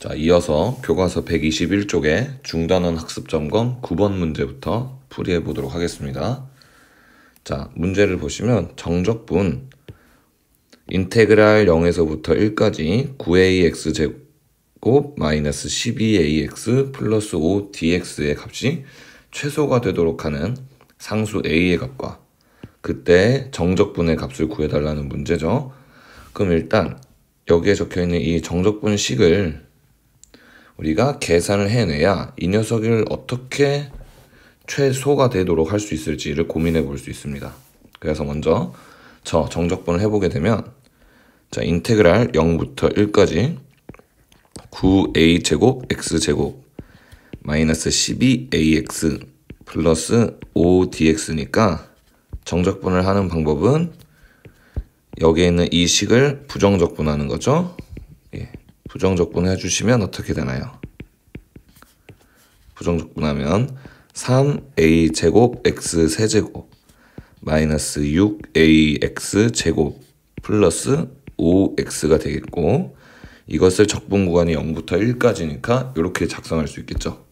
자, 이어서 교과서 121쪽의 중단원 학습점검 9번 문제부터 풀이해 보도록 하겠습니다. 자, 문제를 보시면 정적분 인테그랄 0에서부터 1까지 9ax 제곱 마이너스 12ax 플러스 5dx의 값이 최소가 되도록 하는 상수 a의 값과 그때 정적분의 값을 구해달라는 문제죠. 그럼 일단 여기에 적혀있는 이 정적분 식을 우리가 계산을 해내야 이 녀석을 어떻게 최소가 되도록 할 수 있을지를 고민해 볼 수 있습니다. 그래서 먼저 저 정적분을 해보게 되면 자, 인테그랄 0부터 1까지 9a제곱 x제곱 마이너스 12ax 플러스 5dx니까 정적분을 하는 방법은 여기에 있는 이 식을 부정적분하는 거죠. 부정적분 해주시면 어떻게 되나요? 부정적분하면 3a제곱 x세제곱 마이너스 6ax제곱 플러스 5x가 되겠고, 이것을 적분 구간이 0부터 1까지니까 이렇게 작성할 수 있겠죠.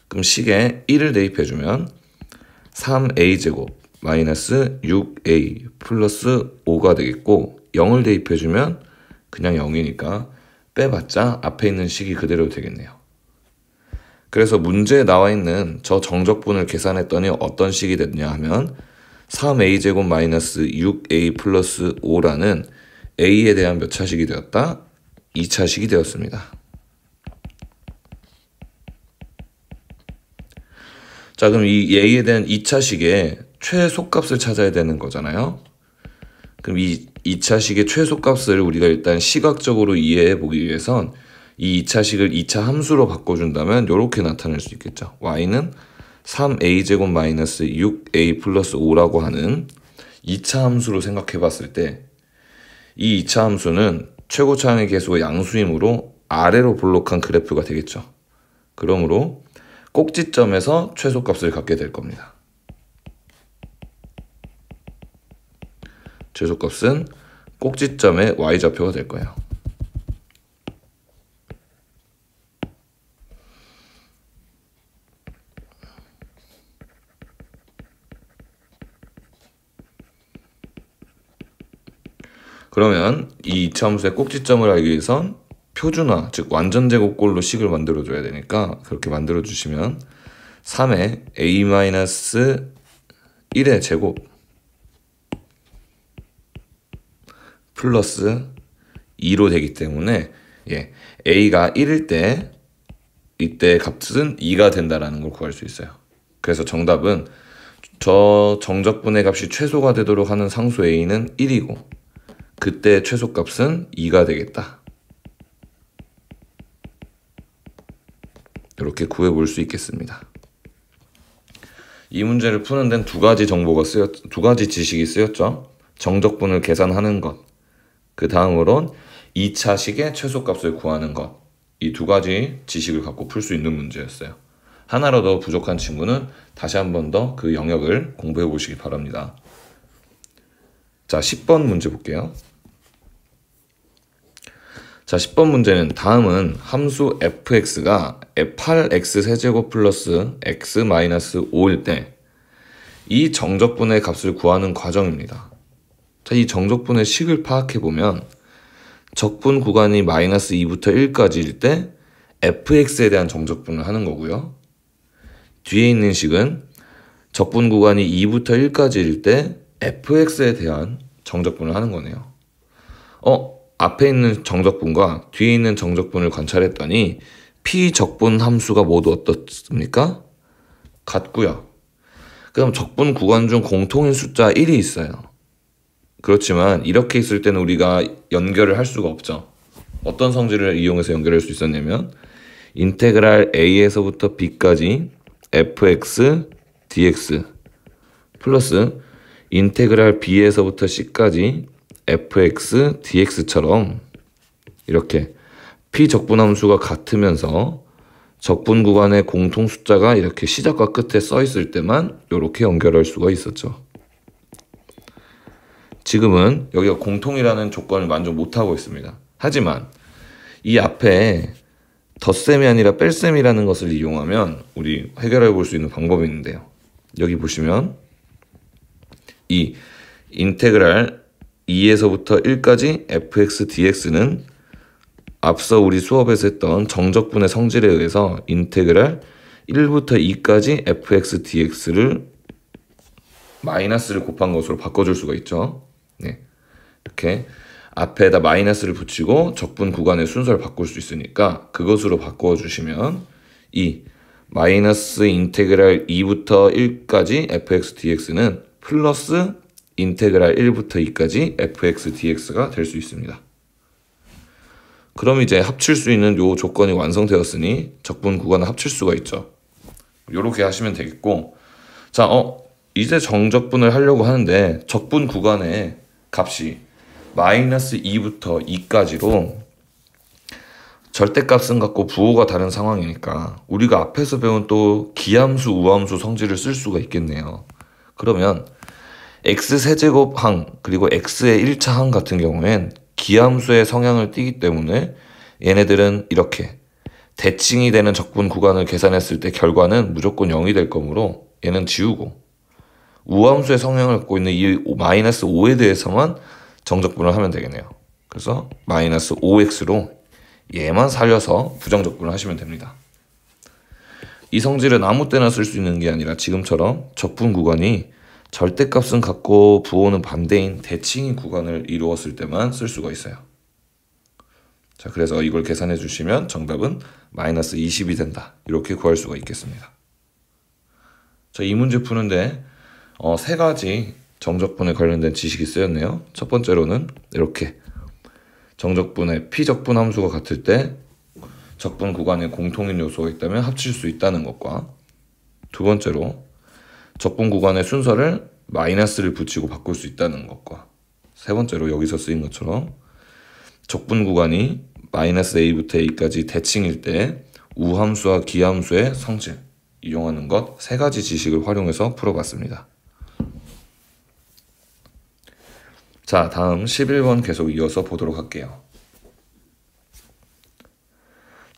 그럼 식에 1을 대입해주면 3a제곱 마이너스 6a 플러스 5가 되겠고, 0을 대입해주면 그냥 0이니까 빼봤자 앞에 있는 식이 그대로 되겠네요. 그래서 문제에 나와 있는 저 정적분을 계산했더니 어떤 식이 됐냐 하면 3a제곱 마이너스 6a 플러스 5라는 a에 대한 몇 차식이 되었다? 2차식이 되었습니다. 자, 그럼 이 a에 대한 2차식의 최소값을 찾아야 되는 거잖아요. 그럼 이 2차식의 최소값을 우리가 일단 시각적으로 이해해 보기 위해선 이 2차식을 2차 함수로 바꿔준다면 이렇게 나타낼 수 있겠죠. y는 3a제곱 마이너스 6a 플러스 5라고 하는 2차 함수로 생각해 봤을 때 이 2차 함수는 최고차항의 계수가 양수이므로 아래로 볼록한 그래프가 되겠죠. 그러므로 꼭지점에서 최소값을 갖게 될 겁니다. 최소값은 꼭지점의 y좌표가 될 거예요. 그러면 이 2차 함수의 꼭지점을 알기 위해선 표준화, 즉 완전제곱꼴로 식을 만들어줘야 되니까 그렇게 만들어주시면 3의 a-1의 제곱 플러스 2로 되기 때문에 a가 1일 때 이때 값은 2가 된다라는 걸 구할 수 있어요. 그래서 정답은 저 정적분의 값이 최소가 되도록 하는 상수 a는 1이고 그때 최소값은 2가 되겠다. 이렇게 구해볼 수 있겠습니다. 이 문제를 푸는 데는 두 가지 지식이 쓰였죠. 정적분을 계산하는 것, 그 다음으론 2차식의 최소값을 구하는 것, 이 두 가지 지식을 갖고 풀 수 있는 문제였어요. 하나라도 부족한 친구는 다시 한 번 더 그 영역을 공부해 보시기 바랍니다. 자, 10번 문제 볼게요. 자, 10번 문제는 다음은 함수 fx가 8x세제곱 플러스 x 마이너스 5일 때 이 정적분의 값을 구하는 과정입니다. 자, 이 정적분의 식을 파악해보면 적분 구간이 마이너스 2부터 1까지일 때 fx에 대한 정적분을 하는 거고요. 뒤에 있는 식은 적분 구간이 2부터 1까지일 때 fx에 대한 정적분을 하는 거네요. 앞에 있는 정적분과 뒤에 있는 정적분을 관찰했더니 피적분 함수가 모두 어떻습니까? 같고요. 그럼 적분 구간 중 공통인 숫자 1이 있어요. 그렇지만 이렇게 있을 때는 우리가 연결을 할 수가 없죠. 어떤 성질을 이용해서 연결할 수 있었냐면 인테그랄 a에서부터 b까지 fx dx 플러스 인테그랄 b에서부터 c까지 fx dx처럼 이렇게 피적분 함수가 같으면서 적분 구간의 공통 숫자가 이렇게 시작과 끝에 써 있을 때만 이렇게 연결할 수가 있었죠. 지금은 여기가 공통이라는 조건을 만족 못하고 있습니다. 하지만 이 앞에 덧셈이 아니라 뺄셈이라는 것을 이용하면 우리 해결해 볼 수 있는 방법이 있는데요. 여기 보시면 이 인테그랄 2에서부터 1까지 fx dx는 앞서 우리 수업에서 했던 정적분의 성질에 의해서 인테그랄 1부터 2까지 fx dx를 마이너스를 곱한 것으로 바꿔줄 수가 있죠. 네. 이렇게 앞에다 마이너스를 붙이고 적분 구간의 순서를 바꿀 수 있으니까 그것으로 바꿔주시면 이 마이너스 인테그랄 2부터 1까지 fx dx는 플러스 인테그랄 1부터 2까지 fx dx가 될 수 있습니다. 그럼 이제 합칠 수 있는 요 조건이 완성되었으니 적분 구간을 합칠 수가 있죠. 요렇게 하시면 되겠고, 자, 이제 정적분을 하려고 하는데 적분 구간의 값이 마이너스 2부터 2까지로 절대값은 같고 부호가 다른 상황이니까 우리가 앞에서 배운 또 기함수, 우함수 성질을 쓸 수가 있겠네요. 그러면 x세제곱 항 그리고 x의 1차 항 같은 경우엔 기함수의 성향을 띠기 때문에 얘네들은 이렇게 대칭이 되는 적분 구간을 계산했을 때 결과는 무조건 0이 될 거므로 얘는 지우고 우함수의 성향을 갖고 있는 이 마이너스 5에 대해서만 정적분을 하면 되겠네요. 그래서 마이너스 5x로 얘만 살려서 부정적분을 하시면 됩니다. 이 성질은 아무 때나 쓸 수 있는 게 아니라 지금처럼 적분 구간이 절대값은 같고 부호는 반대인 대칭인 구간을 이루었을 때만 쓸 수가 있어요. 자, 그래서 이걸 계산해 주시면 정답은 마이너스 20이 된다. 이렇게 구할 수가 있겠습니다. 자, 이 문제 푸는데 세 가지 정적분에 관련된 지식이 쓰였네요. 첫 번째로는 이렇게 정적분의 피적분 함수가 같을 때 적분 구간에 공통인 요소가 있다면 합칠 수 있다는 것과, 두 번째로 적분 구간의 순서를 마이너스를 붙이고 바꿀 수 있다는 것과, 세 번째로 여기서 쓰인 것처럼 적분 구간이 마이너스 a부터 a까지 대칭일 때 우함수와 기함수의 성질 이용하는 것 세 가지 지식을 활용해서 풀어봤습니다. 자, 다음 11번 계속 이어서 보도록 할게요.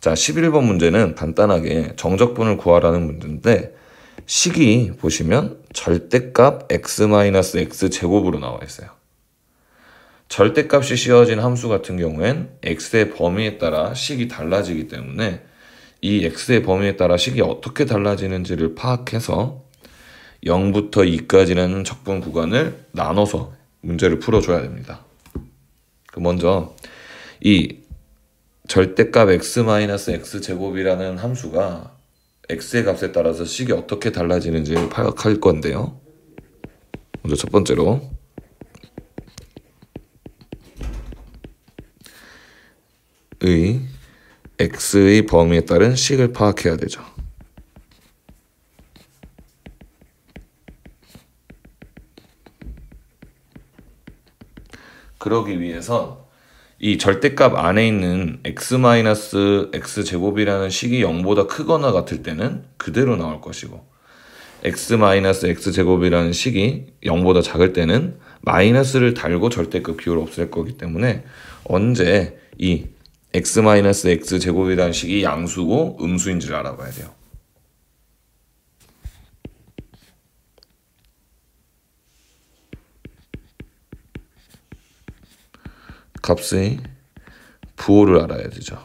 자, 11번 문제는 간단하게 정적분을 구하라는 문제인데 식이 보시면 절대값 x-x제곱으로 나와 있어요. 절대값이 씌워진 함수 같은 경우엔 x의 범위에 따라 식이 달라지기 때문에 이 x의 범위에 따라 식이 어떻게 달라지는지를 파악해서 0부터 2까지라는 적분 구간을 나눠서 문제를 풀어줘야 됩니다. 먼저 이 절대값 x-x제곱이라는 함수가 x의 값에 따라서 식이 어떻게 달라지는지를 파악할 건데요. 먼저 첫 번째로 x의 범위에 따른 식을 파악해야 되죠. 그러기 위해선 이 절대값 안에 있는 x-x제곱이라는 식이 0보다 크거나 같을 때는 그대로 나올 것이고, x-x제곱이라는 식이 0보다 작을 때는 마이너스를 달고 절대값 기호를 없앨 거기 때문에 언제 이 x-x제곱이라는 식이 양수고 음수인지를 알아봐야 돼요. 값의 부호를 알아야 되죠.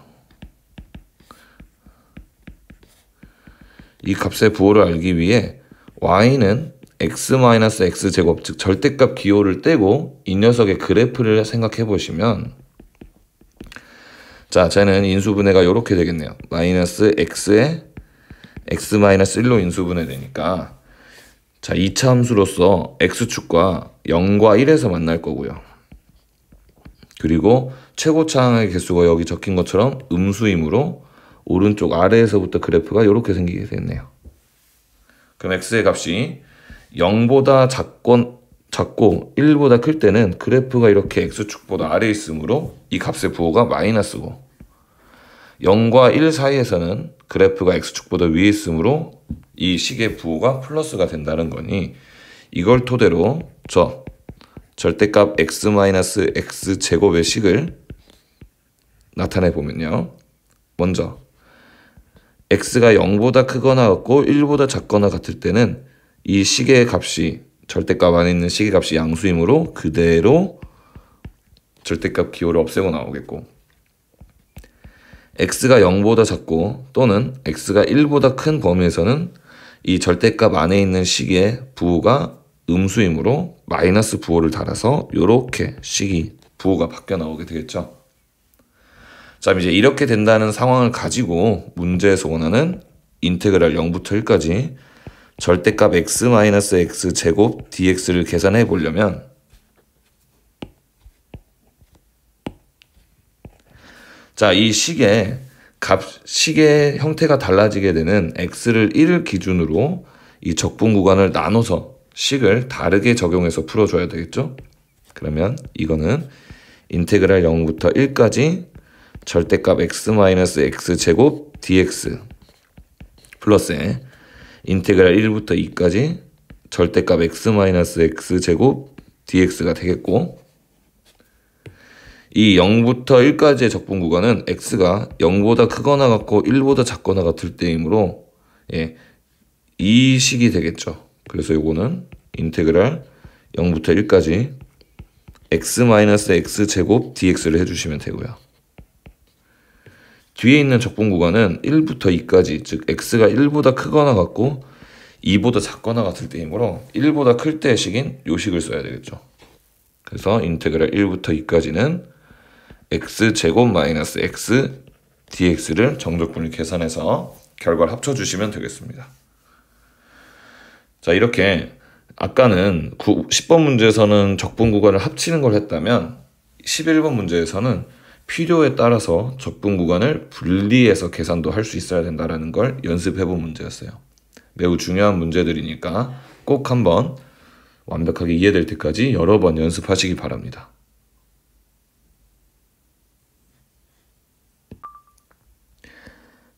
이 값의 부호를 알기 위해 y는 x-x제곱, 즉 절대값 기호를 떼고 이 녀석의 그래프를 생각해 보시면, 자, 쟤는 인수분해가 이렇게 되겠네요. 마이너스 x에 x-1로 인수분해 되니까, 자, 2차 함수로서 x축과 0과 1에서 만날 거고요. 그리고 최고차항의 개수가 여기 적힌 것처럼 음수이므로 오른쪽 아래에서부터 그래프가 이렇게 생기게 되겠네요. 그럼 x의 값이 0보다 작고 1보다 클 때는 그래프가 이렇게 x축보다 아래에 있으므로 이 값의 부호가 마이너스고, 0과 1 사이에서는 그래프가 x축보다 위에 있으므로 이 식의 부호가 플러스가 된다는 거니, 이걸 토대로 절대값 x-x제곱의 식을 나타내 보면요. 먼저 x가 0보다 크거나 같고 1보다 작거나 같을 때는 이 식의 값이 절대값 안에 있는 식의 값이 양수이므로 그대로 절대값 기호를 없애고 나오겠고, x가 0보다 작고 또는 x가 1보다 큰 범위에서는 이 절대값 안에 있는 식의 부호가 음수이므로 마이너스 부호를 달아서 이렇게 식이 부호가 바뀌어 나오게 되겠죠. 자, 이제 이렇게 된다는 상황을 가지고 문제에서 원하는 인테그랄 0부터 1까지 절대값 x-x 제곱 dx를 계산해 보려면, 자, 이 식의 형태가 달라지게 되는 x를 1을 기준으로 이 적분 구간을 나눠서 식을 다르게 적용해서 풀어줘야 되겠죠. 그러면 이거는 인테그랄 0부터 1까지 절대값 x-x 제곱 dx 플러스에 인테그랄 1부터 2까지 절대값 x-x 제곱 dx가 되겠고, 이 0부터 1까지의 적분 구간은 x가 0보다 크거나 같고 1보다 작거나 같을 때이므로 이 식이 되겠죠. 그래서 이거는 인테그랄 0부터 1까지 x-x 제곱 dx를 해주시면 되고요. 뒤에 있는 적분 구간은 1부터 2까지, 즉 x가 1보다 크거나 같고 2보다 작거나 같을 때이므로 1보다 클 때의 식인 요 식을 써야 되겠죠. 그래서 인테그랄 1부터 2까지는 x제곱 마이너스 x dx를 정적분을 계산해서 결과를 합쳐주시면 되겠습니다. 자, 이렇게 아까는 10번 문제에서는 적분 구간을 합치는 걸 했다면 11번 문제에서는 필요에 따라서 적분 구간을 분리해서 계산도 할 수 있어야 된다는 걸 연습해본 문제였어요. 매우 중요한 문제들이니까 꼭 한번 완벽하게 이해될 때까지 여러 번 연습하시기 바랍니다.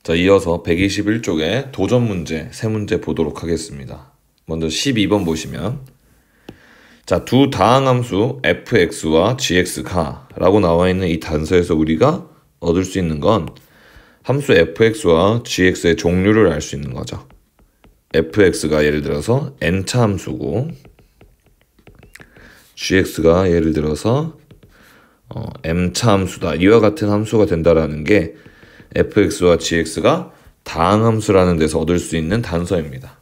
자, 이어서 121쪽의 도전 문제 3문제 보도록 하겠습니다. 먼저 12번 보시면, 자, 두 다항함수 fx와 gx가 라고 나와 있는 이 단서에서 우리가 얻을 수 있는 건 함수 fx와 gx의 종류를 알 수 있는 거죠. fx가 예를 들어서 n차 함수고 gx가 예를 들어서 m차 함수다. 이와 같은 함수가 된다라는 게 fx와 gx가 다항함수라는 데서 얻을 수 있는 단서입니다.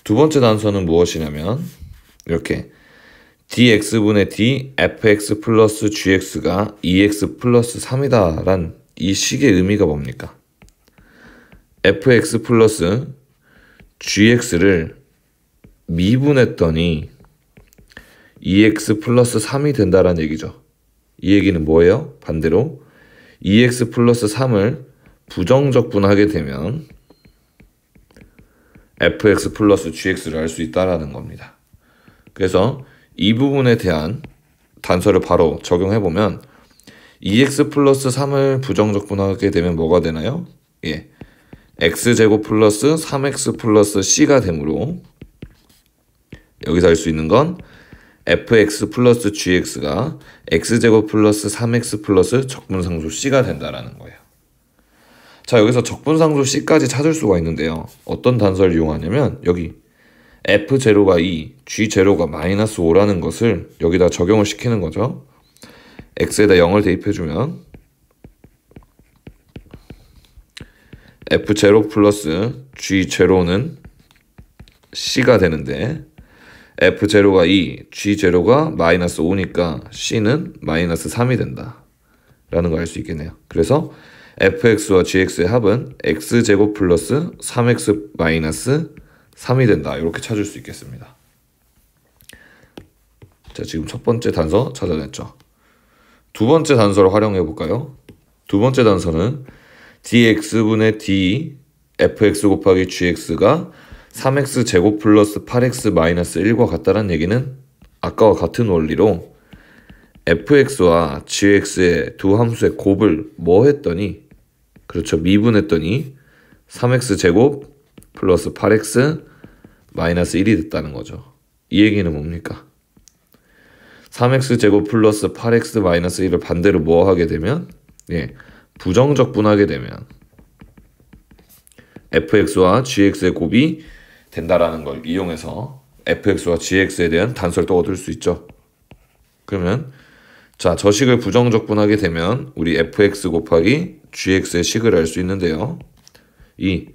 두 번째 단서는 무엇이냐면 이렇게 dx분의 d fx 플러스 gx가 2x 플러스 3이다 란 이 식의 의미가 뭡니까? fx 플러스 gx를 미분했더니 2x 플러스 3이 된다라는 얘기죠. 이 얘기는 뭐예요? 반대로 2x 플러스 3을 부정적분하게 되면 fx 플러스 gx를 알 수 있다라는 겁니다. 그래서 이 부분에 대한 단서를 바로 적용해보면 2x 플러스 3을 부정적분하게 되면 뭐가 되나요? x제곱 플러스 3x 플러스 c가 되므로 여기서 알 수 있는 건 fx 플러스 gx가 x제곱 플러스 3x 플러스 적분상수 c가 된다라는 거예요. 자, 여기서 적분상수 c까지 찾을 수가 있는데요. 어떤 단서를 이용하냐면 여기 f0가 2, g0가 마이너스 5라는 것을 여기다 적용을 시키는 거죠. x에다 0을 대입해주면 f0 플러스 g0는 c가 되는데 f0가 2, g0가 마이너스 5니까 c는 마이너스 3이 된다 라는 걸 알 수 있겠네요. 그래서 fx와 gx의 합은 x제곱 플러스 3x 마이너스 3이 된다. 이렇게 찾을 수 있겠습니다. 자, 지금 첫 번째 단서 찾아냈죠. 두 번째 단서를 활용해 볼까요? 두 번째 단서는 dx분의 d fx 곱하기 gx가 3x 제곱 플러스 8x 마이너스 1과 같다는 얘기는 아까와 같은 원리로 fx와 gx의 두 함수의 곱을 뭐 했더니, 그렇죠, 미분했더니 3x 제곱 플러스 8x 마이너스 1이 됐다는 거죠. 이 얘기는 뭡니까? 3x 제곱 플러스 8x 마이너스 1을 반대로 뭐 하게 되면 예, 부정적분하게 되면 fx와 gx의 곱이 된다라는 걸 이용해서 fx와 gx에 대한 단설도 얻을 수 있죠. 그러면 자, 저 식을 부정적분하게 되면 우리 fx 곱하기 gx의 식을 알 수 있는데요. 이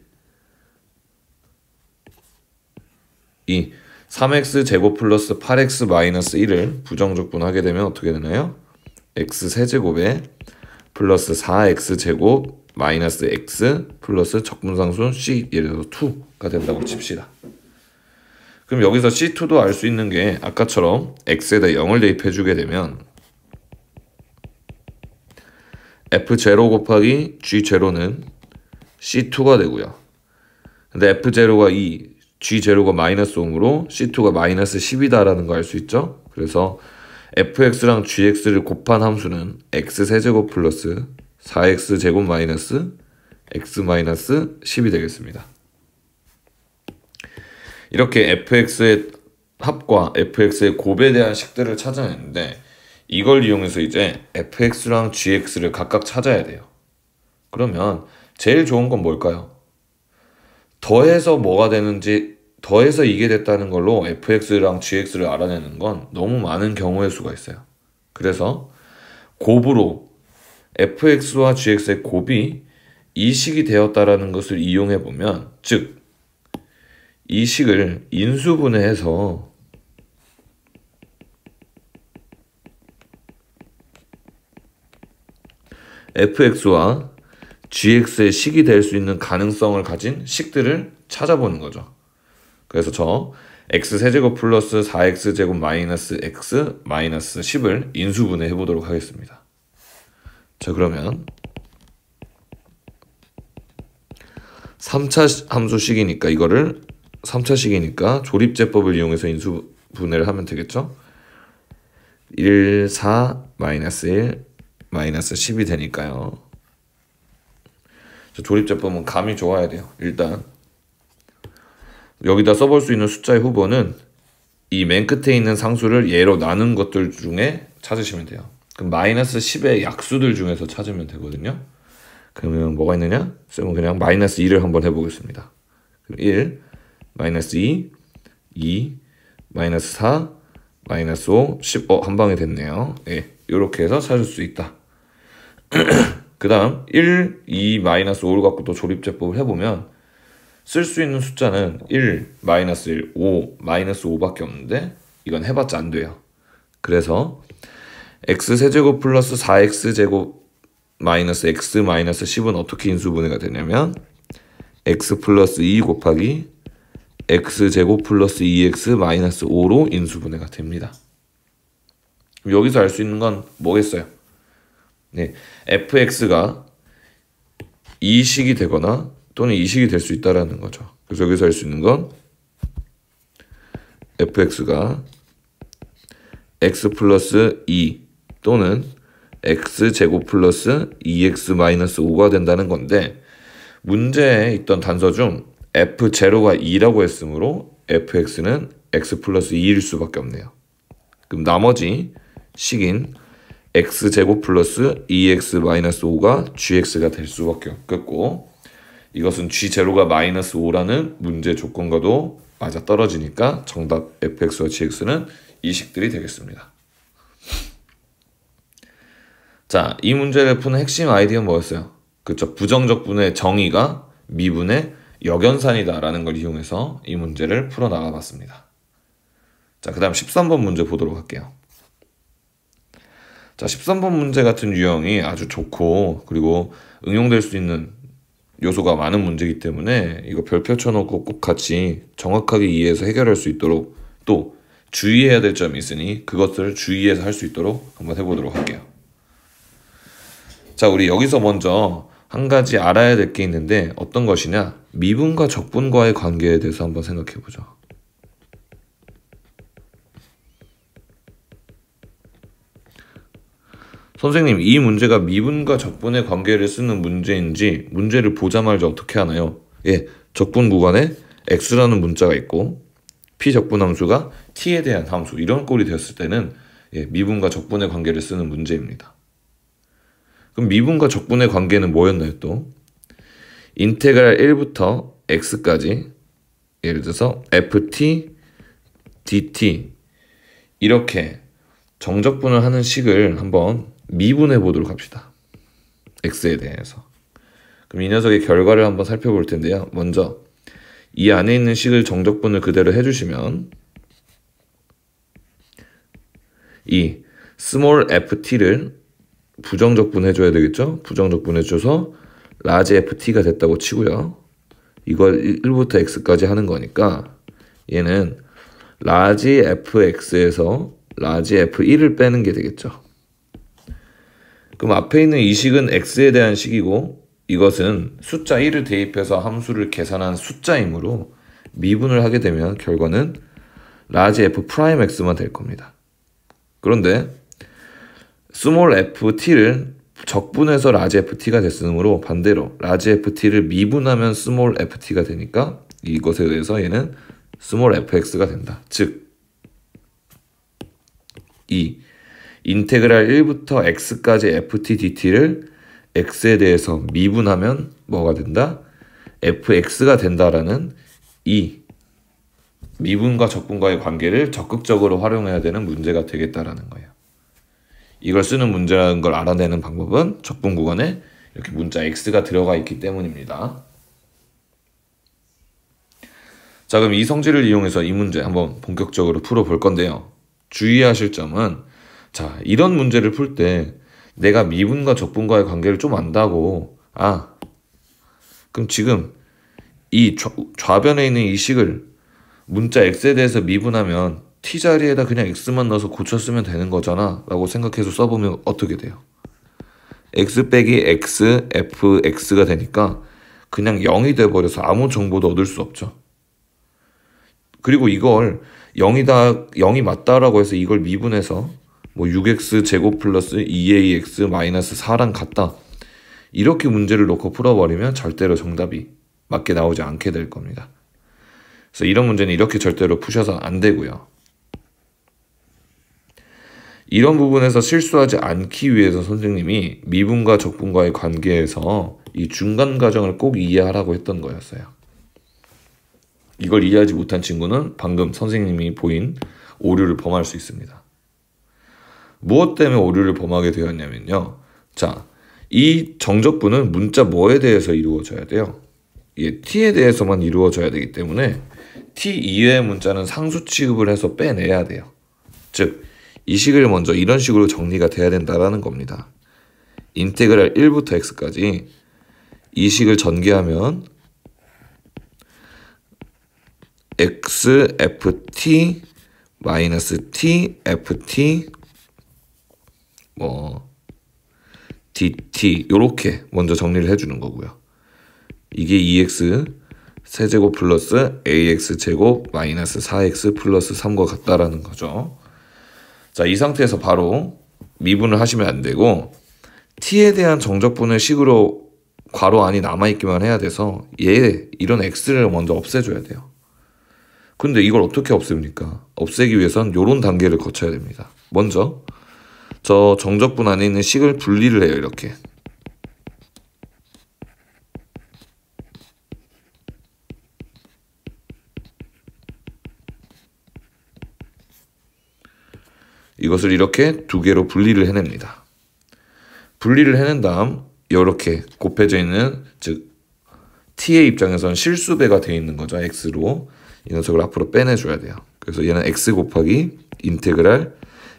3x 제곱 플러스 8x 마이너스 1을 부정적분하게 되면 어떻게 되나요? x 세제곱에 플러스 4x 제곱 마이너스 x 플러스 적분상수 c 예를 들어서 2가 된다고 칩시다. 그럼 여기서 c2도 알 수 있는 게 아까처럼 x에다 0을 대입해주게 되면 f0 곱하기 g0는 c2가 되고요. 근데 f0가 2, g0가 마이너스 5이므로 c2가 마이너스 10이다라는 거 알 수 있죠? 그래서 fx랑 gx를 곱한 함수는 x 세제곱 플러스 4x 제곱 마이너스 x 마이너스 10이 되겠습니다. 이렇게 fx의 합과 fx의 곱에 대한 식들을 찾아냈는데 이걸 이용해서 이제 fx랑 gx를 각각 찾아야 돼요. 그러면 제일 좋은 건 뭘까요? 더해서 뭐가 되는지, 더해서 이게 됐다는 걸로 fx랑 gx를 알아내는 건 너무 많은 경우의 수가 있어요. 그래서 곱으로 fx와 gx의 곱이 이식이 되었다라는 것을 이용해 보면, 즉 이 식을 인수분해해서 fx와 gx의 식이 될 수 있는 가능성을 가진 식들을 찾아보는 거죠. 그래서 저 x세제곱 플러스 4x제곱 마이너스 x 마이너스 10을 인수분해 해보도록 하겠습니다. 자, 그러면 3차 함수식이니까 이거를 3차식이니까 조립제법을 이용해서 인수분해를 하면 되겠죠? 1, 4, 마이너스 1, 마이너스 10이 되니까요. 조립제법은 감이 좋아야 돼요. 일단 여기다 써볼 수 있는 숫자의 후보는 이 맨 끝에 있는 상수를 예로 나눈 것들 중에 찾으시면 돼요. 그럼 마이너스 10의 약수들 중에서 찾으면 되거든요. 그러면 뭐가 있느냐? 쌤은 그냥 마이너스 2를 한번 해보겠습니다. 1, 마이너스 2, 2, 마이너스 4, 마이너스 5, 10, 한 방에 됐네요. 예, 이렇게 해서 찾을 수 있다. 그 다음 1, 2, 마이너스 5를 갖고 또 조립제법을 해보면 쓸 수 있는 숫자는 1, 마이너스 1, 5, 마이너스 5밖에 없는데 이건 해봤자 안 돼요. 그래서 x세제곱 플러스 4x제곱 마이너스 x 마이너스 10은 어떻게 인수분해가 되냐면 x 플러스 2 곱하기 x제곱 플러스 2x 마이너스 5로 인수분해가 됩니다. 여기서 알 수 있는 건 뭐겠어요? 네, fx가 이식이 되거나 또는 이식이 될 수 있다라는 거죠. 그래서 여기서 알 수 있는 건 fx가 x 플러스 2 또는 x제곱 플러스 2x 마이너스 5가 된다는 건데, 문제에 있던 단서 중 f0가 2라고 했으므로 fx는 x 플러스 2일 수밖에 없네요. 그럼 나머지 식인 x제곱 플러스 2x 마이너스 5가 gx가 될 수밖에 없겠고, 이것은 g0가 마이너스 5라는 문제 조건과도 맞아떨어지니까 정답 fx와 gx는 이 식들이 되겠습니다. 자, 이 문제를 푸는 핵심 아이디어는 뭐였어요? 그쵸, 부정적 분의 정의가 미분의 역연산이다 라는 걸 이용해서 이 문제를 풀어나가 봤습니다. 자, 그 다음 13번 문제 보도록 할게요. 자, 13번 문제 같은 유형이 아주 좋고 그리고 응용될 수 있는 요소가 많은 문제이기 때문에 이거 별표 쳐놓고 꼭 같이 정확하게 이해해서 해결할 수 있도록, 또 주의해야 될 점이 있으니 그것들을 주의해서 할 수 있도록 한번 해보도록 할게요. 자, 우리 여기서 먼저 한 가지 알아야 될 게 있는데 어떤 것이냐? 미분과 적분과의 관계에 대해서 한번 생각해 보죠. 선생님, 이 문제가 미분과 적분의 관계를 쓰는 문제인지 문제를 보자마자 어떻게 하나요? 예, 적분 구간에 x라는 문자가 있고 p적분 함수가 t에 대한 함수, 이런 꼴이 되었을 때는 예, 미분과 적분의 관계를 쓰는 문제입니다. 그럼 미분과 적분의 관계는 뭐였나요 또? 인테그랄 1부터 x까지 예를 들어서 ft dt 이렇게 정적분을 하는 식을 한번 미분해 보도록 합시다. x에 대해서. 그럼 이 녀석의 결과를 한번 살펴볼 텐데요. 먼저 이 안에 있는 식을 정적분을 그대로 해주시면 이 small ft를 부정적분 해줘야 되겠죠? 부정적분 해줘서 large ft가 됐다고 치고요. 이걸 1부터 x까지 하는 거니까 얘는 large fx에서 large f1을 빼는 게 되겠죠. 그럼 앞에 있는 이 식은 x에 대한 식이고 이것은 숫자 1을 대입해서 함수를 계산한 숫자이므로 미분을 하게 되면 결과는 large f'x만 될 겁니다. 그런데 small ft를 적분해서 large ft가 됐으므로 반대로 large ft를 미분하면 small ft가 되니까 이것에 의해서 얘는 small fx가 된다. 즉 이 인테그랄 1부터 x까지 ft dt를 x에 대해서 미분하면 뭐가 된다? fx가 된다라는 이 미분과 적분과의 관계를 적극적으로 활용해야 되는 문제가 되겠다라는 거예요. 이걸 쓰는 문제라는 걸 알아내는 방법은 적분 구간에 이렇게 문자 x가 들어가 있기 때문입니다. 자, 그럼 이 성질을 이용해서 이 문제 한번 본격적으로 풀어볼 건데요. 주의하실 점은 자, 이런 문제를 풀 때 내가 미분과 적분과의 관계를 좀 안다고 그럼 지금 이 좌변에 있는 이 식을 문자 x에 대해서 미분하면 t 자리에다 그냥 x만 넣어서 고쳐 쓰면 되는 거잖아 라고 생각해서 써보면 어떻게 돼요? x 빼기 x fx가 되니까 그냥 0이 돼버려서 아무 정보도 얻을 수 없죠. 그리고 이걸 0이 맞다라고 해서 이걸 미분해서 뭐 6x 제곱 플러스 2ax 마이너스 4랑 같다 이렇게 문제를 놓고 풀어버리면 절대로 정답이 맞게 나오지 않게 될 겁니다. 그래서 이런 문제는 이렇게 절대로 푸셔서 안 되고요. 이런 부분에서 실수하지 않기 위해서 선생님이 미분과 적분과의 관계에서 이 중간 과정을 꼭 이해하라고 했던 거였어요. 이걸 이해하지 못한 친구는 방금 선생님이 보인 오류를 범할 수 있습니다. 무엇 때문에 오류를 범하게 되었냐면요. 자, 이 정적분은 문자 뭐에 대해서 이루어져야 돼요? t에 대해서만 이루어져야 되기 때문에 t 이외의 문자는 상수 취급을 해서 빼내야 돼요. 즉, 이 식을 먼저 이런 식으로 정리가 돼야 된다는 겁니다. 인테그랄 1부터 x까지 이 식을 전개하면 x ft 마이너스 t ft dt 요렇게 먼저 정리를 해주는 거고요. 이게 2x 세제곱 플러스 ax 제곱 마이너스 4x 플러스 3과 같다라는 거죠. 자, 이 상태에서 바로 미분을 하시면 안 되고 t에 대한 정적분을 식으로 괄호 안이 남아있기만 해야 돼서 이런 x를 먼저 없애줘야 돼요. 근데 이걸 어떻게 없앱니까? 없애기 위해선 이런 단계를 거쳐야 됩니다. 먼저 저 정적분 안에 있는 식을 분리를 해요. 이렇게. 이것을 이렇게 두 개로 분리를 해냅니다. 분리를 해낸 다음 이렇게 곱해져 있는 즉 t의 입장에서는 실수배가 되어 있는 거죠. x로. 이 녀석을 앞으로 빼내줘야 돼요. 그래서 얘는 x 곱하기 인테그랄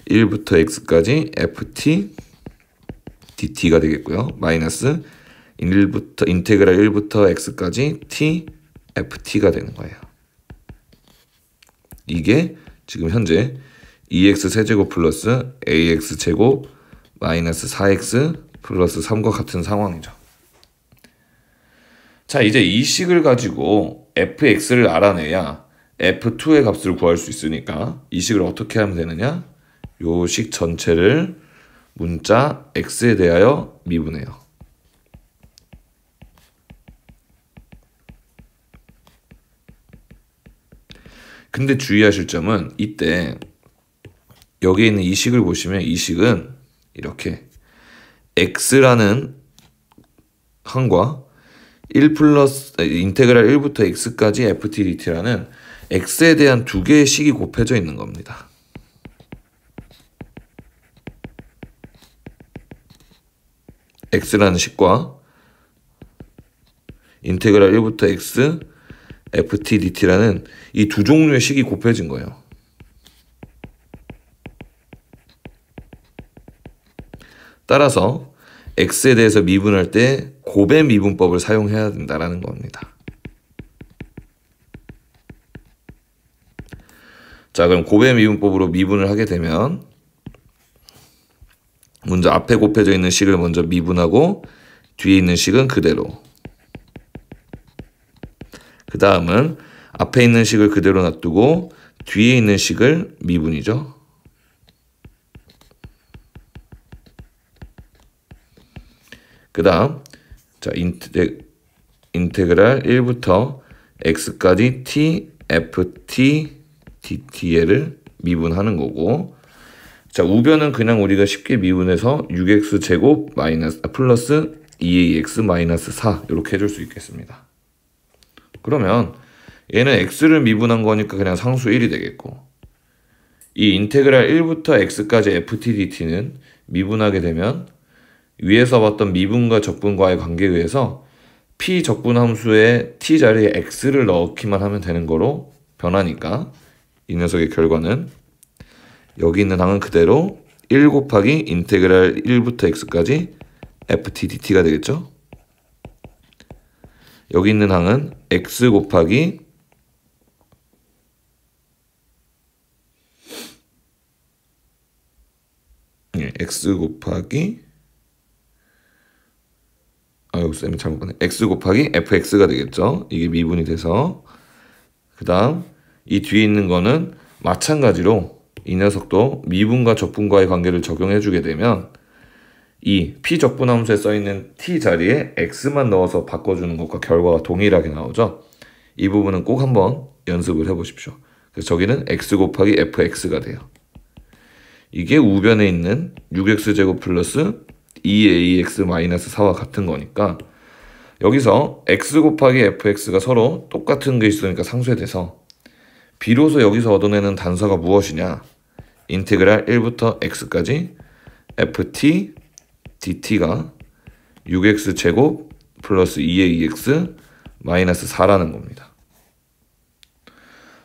1부터 x까지 ft dt가 되겠고요. 마이너스 인테그랄 1부터 x까지 t ft가 되는 거예요. 이게 지금 현재 2x 세제곱 플러스 ax 제곱 마이너스 4x 플러스 3과 같은 상황이죠. 자, 이제 이 식을 가지고 fx를 알아내야 f2의 값을 구할 수 있으니까 이 식을 어떻게 하면 되느냐? 요 식 전체를 문자 x에 대하여 미분해요. 근데 주의하실 점은 이때 여기 있는 이 식을 보시면 이 식은 이렇게 x라는 항과 1 플러스 인테그랄 1부터 x까지 ftdt라는 x에 대한 두 개의 식이 곱해져 있는 겁니다. x라는 식과 인테그랄 1부터 x ftdt라는 이 두 종류의 식이 곱해진 거예요. 따라서 x에 대해서 미분할 때 곱의 미분법을 사용해야 된다는 겁니다. 자, 그럼 곱의 미분법으로 미분을 하게 되면 먼저 앞에 곱해져 있는 식을 먼저 미분하고 뒤에 있는 식은 그대로. 그 다음은 앞에 있는 식을 그대로 놔두고 뒤에 있는 식을 미분이죠. 그 다음 자 인테그랄 1부터 x까지 t ft dt를 미분하는 거고, 자 우변은 그냥 우리가 쉽게 미분해서 6x 제곱 마이너스 플러스 2ax 마이너스 4 이렇게 해줄 수 있겠습니다. 그러면 얘는 x를 미분한 거니까 그냥 상수 1이 되겠고, 이 인테그랄 1부터 x까지 ftdt는 미분하게 되면 위에서 봤던 미분과 적분과의 관계에 의해서 p 적분 함수의 t 자리에 x를 넣기만 하면 되는 거로 변하니까 이 녀석의 결과는 여기 있는 항은 그대로 1 곱하기 인테그랄 1부터 x까지 ftdt가 되겠죠. 여기 있는 항은 x 곱하기 쌤이 잘못 봤네. x 곱하기 fx가 되겠죠. 이게 미분이 돼서. 그 다음 이 뒤에 있는 거는 마찬가지로 이 녀석도 미분과 적분과의 관계를 적용해 주게 되면 이 p적분 함수에 써있는 t 자리에 x만 넣어서 바꿔주는 것과 결과가 동일하게 나오죠. 이 부분은 꼭 한번 연습을 해보십시오. 그래서 저기는 x 곱하기 fx가 돼요. 이게 우변에 있는 6x제곱 플러스 2ax-4와 같은 거니까 여기서 x 곱하기 fx가 서로 똑같은 게 있으니까 상쇄돼서 비로소 여기서 얻어내는 단서가 무엇이냐, 인테그랄 1부터 x까지 ft dt가 6x제곱 플러스 2ax-4라는 겁니다.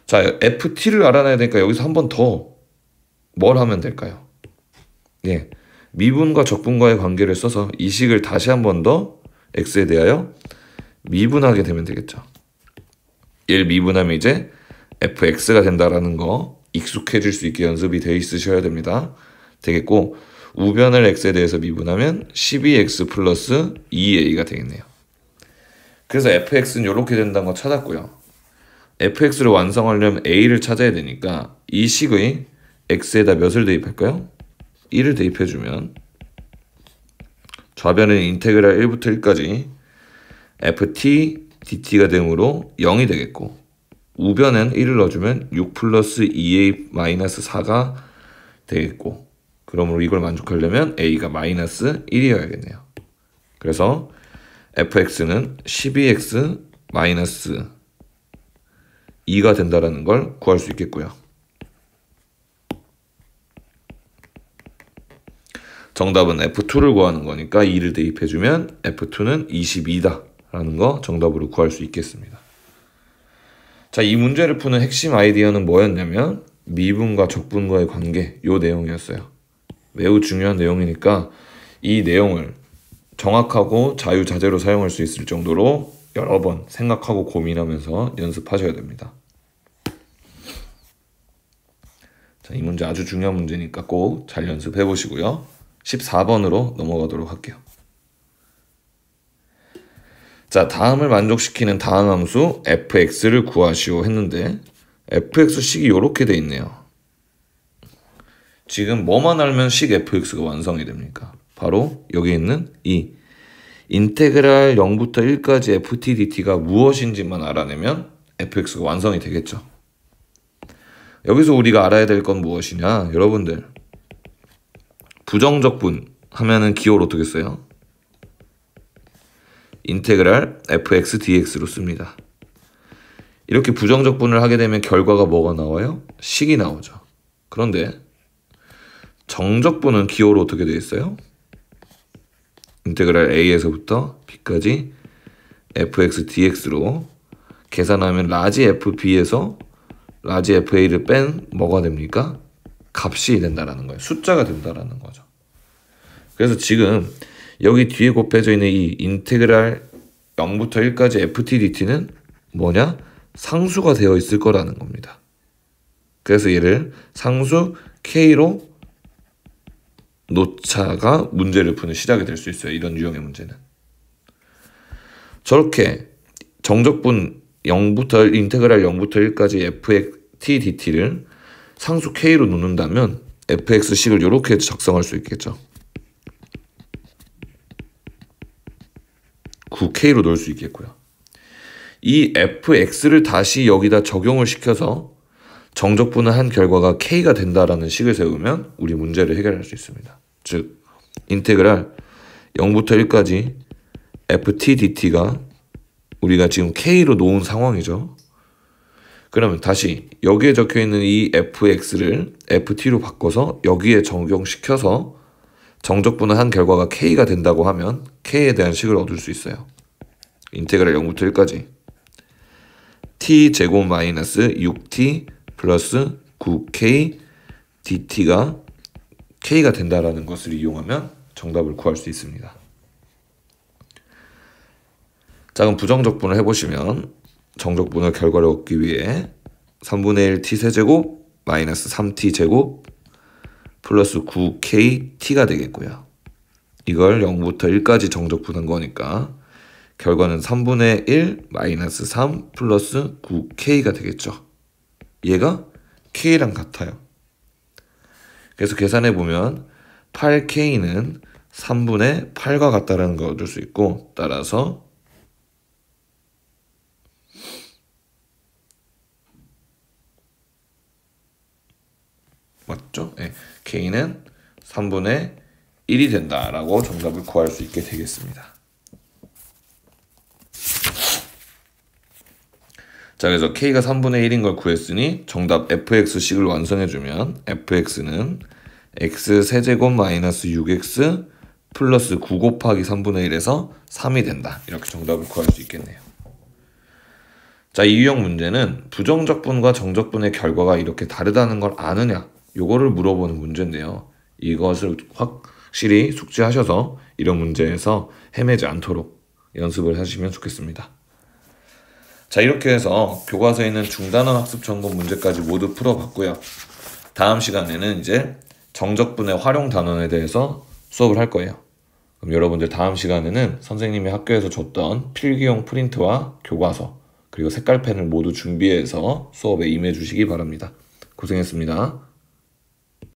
자, ft를 알아내야 되니까 여기서 한 번 더 뭘 하면 될까요? 예, 미분과 적분과의 관계를 써서 이 식을 다시 한 번 더 x에 대하여 미분하게 되면 되겠죠. 얘를 미분하면 이제 fx가 된다라는 거 익숙해질 수 있게 연습이 되어 있으셔야 됩니다. 되겠고, 우변을 x에 대해서 미분하면 12x 플러스 2a가 되겠네요. 그래서 fx는 이렇게 된다는 거 찾았고요. fx를 완성하려면 a를 찾아야 되니까 이 식의 x에다 몇을 대입할까요? 1을 대입해주면 좌변은 인테그랄 1부터 1까지 ft dt가 되므로 0이 되겠고, 우변엔 1을 넣어주면 6 플러스 2a-4가 되겠고, 그러므로 이걸 만족하려면 a가 마이너스 1이어야겠네요. 그래서 fx는 12x 마이너스 2가 된다는 걸 구할 수 있겠고요. 정답은 F2를 구하는 거니까 2를 대입해주면 F2는 22다 라는 거 정답으로 구할 수 있겠습니다. 자, 이 문제를 푸는 핵심 아이디어는 뭐였냐면 미분과 적분과의 관계, 요 내용이었어요. 매우 중요한 내용이니까 이 내용을 정확하고 자유자재로 사용할 수 있을 정도로 여러 번 생각하고 고민하면서 연습하셔야 됩니다. 자, 이 문제 아주 중요한 문제니까 꼭 잘 연습해 보시고요. 14번으로 넘어가도록 할게요. 자, 다음을 만족시키는 다항 함수 fx를 구하시오 했는데 fx식이 이렇게 돼 있네요. 지금 뭐만 알면 식 fx가 완성이 됩니까? 바로 여기 있는 이 인테그랄 0부터 1까지 ftdt가 무엇인지만 알아내면 fx가 완성이 되겠죠. 여기서 우리가 알아야 될 건 무엇이냐? 여러분들, 부정적분, 하면은 기호를 어떻게 써요? 인테그랄 fx dx로 씁니다. 이렇게 부정적분을 하게 되면 결과가 뭐가 나와요? 식이 나오죠. 그런데 정적분은 기호로 어떻게 되어 있어요? 인테그랄 a에서부터 b까지 fx dx로 계산하면 라지 fb에서 라지 fa를 뺀 뭐가 됩니까? 값이 된다라는 거예요. 숫자가 된다라는 거죠. 그래서 지금 여기 뒤에 곱해져 있는 이 인테그랄 0부터 1까지 ft dt는 뭐냐? 상수가 되어 있을 거라는 겁니다. 그래서 얘를 상수 k로 놓자가 문제를 푸는 시작이 될 수 있어요. 이런 유형의 문제는. 저렇게 정적분 0부터 인테그랄 0부터 1까지 ft dt를 상수 k로 놓는다면 fx식을 이렇게 작성할 수 있겠죠. 9k로 놓을 수 있겠고요. 이 fx를 다시 여기다 적용을 시켜서 정적분을 한 결과가 k가 된다라는 식을 세우면 우리 문제를 해결할 수 있습니다. 즉 인테그랄 0부터 1까지 ft dt가 우리가 지금 k로 놓은 상황이죠. 그러면 다시 여기에 적혀있는 이 fx를 ft로 바꿔서 여기에 적용시켜서 정적분을 한 결과가 k가 된다고 하면 k에 대한 식을 얻을 수 있어요. 인테그랄 0부터 1까지 t제곱 마이너스 6t 플러스 9k dt가 k가 된다라는 것을 이용하면 정답을 구할 수 있습니다. 자, 그럼 부정적분을 해보시면 정적분의 결과를 얻기 위해 3분의 1 t 세제곱 마이너스 3t 제곱 플러스 9k t가 되겠고요. 이걸 0부터 1까지 정적분한 거니까 결과는 3분의 1 마이너스 3 플러스 9k가 되겠죠. 얘가 k랑 같아요. 그래서 계산해보면 8k는 3분의 8과 같다라는 걸 얻을 수 있고, 따라서 맞죠? 네. k는 3분의 1이 된다라고 정답을 구할 수 있게 되겠습니다. 자, 그래서 k가 3분의 1인 걸 구했으니 정답 fx식을 완성해주면 fx는 x 세제곱 마이너스 6x 플러스 9 곱하기 3분의 1에서 3이 된다. 이렇게 정답을 구할 수 있겠네요. 자, 이 유형 문제는 부정적분과 정적분의 결과가 이렇게 다르다는 걸 아느냐, 요거를 물어보는 문제인데요. 이것을 확실히 숙지하셔서 이런 문제에서 헤매지 않도록 연습을 하시면 좋겠습니다. 자, 이렇게 해서 교과서에 있는 중단원 학습 전공 문제까지 모두 풀어봤고요. 다음 시간에는 이제 정적분의 활용 단원에 대해서 수업을 할 거예요. 그럼 여러분들 다음 시간에는 선생님이 학교에서 줬던 필기용 프린트와 교과서 그리고 색깔펜을 모두 준비해서 수업에 임해 주시기 바랍니다. 고생했습니다.